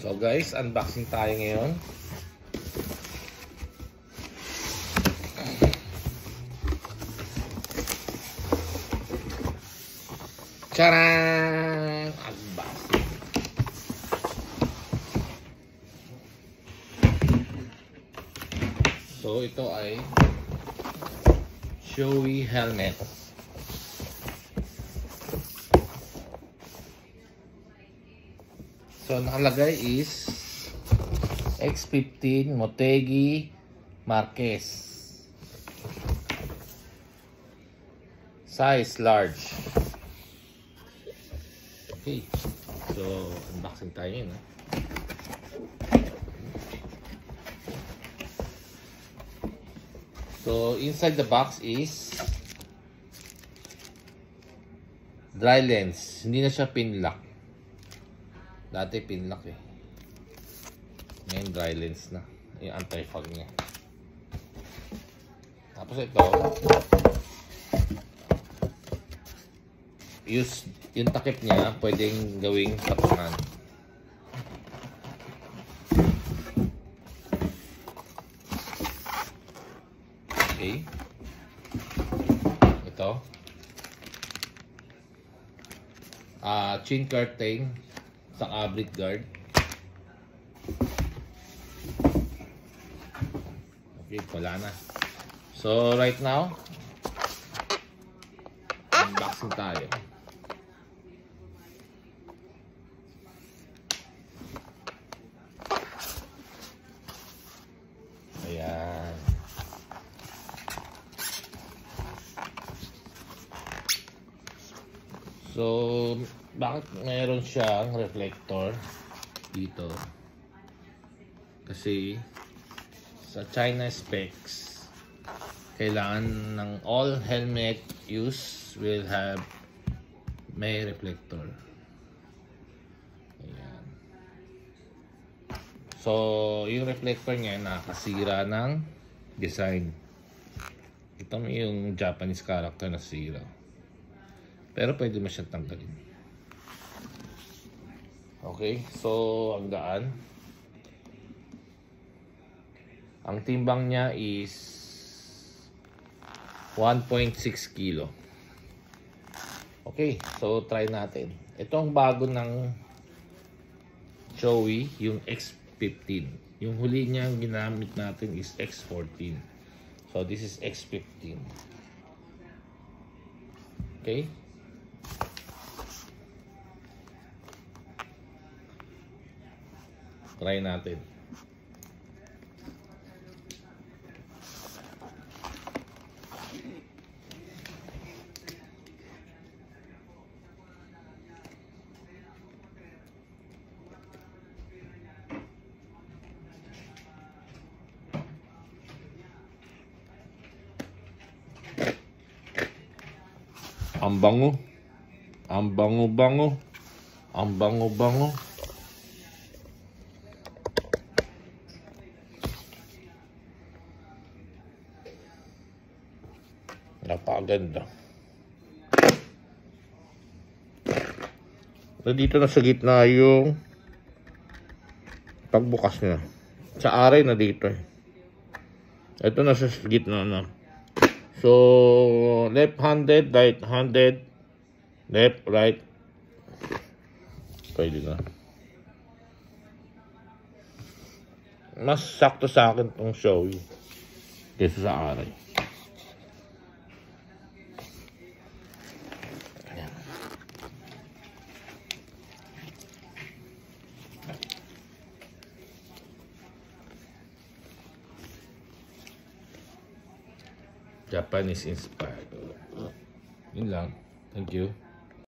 So guys, unboxing tayo ngayon. Tcharam! Unboxing. So ito ay Shoei helmet. So nakalagay is X15 Motegi Marquez. Size large. Okay. So unboxing tayo yun. So inside the box is dry lens. Hindi na siya pinlock. Dati pinlock eh. Ngayon dry lens na. Yung anti-fog niya. Tapos ito. Yung takip niya pwedeng gawing tapunan. Okay. Ito. Chin curtain. Saka brit guard. Okay, wala na. So right now, unboxing tayo. Ayan. So bakit mayroon siyang reflector dito? Kasi sa China specs, kailangan ng all helmet use will have may reflector. Ayan. So yung reflector niya nakasira ng design. Ito yung Japanese character na sira. Pero pwede mo siyang tanggalin. Okay, so ang gaan. Ang timbang niya is 1.6 kilo. Okay, so try natin. Ito ang bago ng Shoei, yung X15. Yung huli niya ginamit natin is X14. So this is X15. Okay. Try natin. Ang bango. Ang bango-bango. Ang bango-bango. Napakaganda. So, dito na sa gitna yung pagbukas niya. Sa aray na dito eh. Ito na sa gitna na. So, left-handed, right-handed, left, right. Pwede na. Mas sakto sa akin itong Shoei kaysa sa aray. Japanese inspired. Yun lang. Thank you.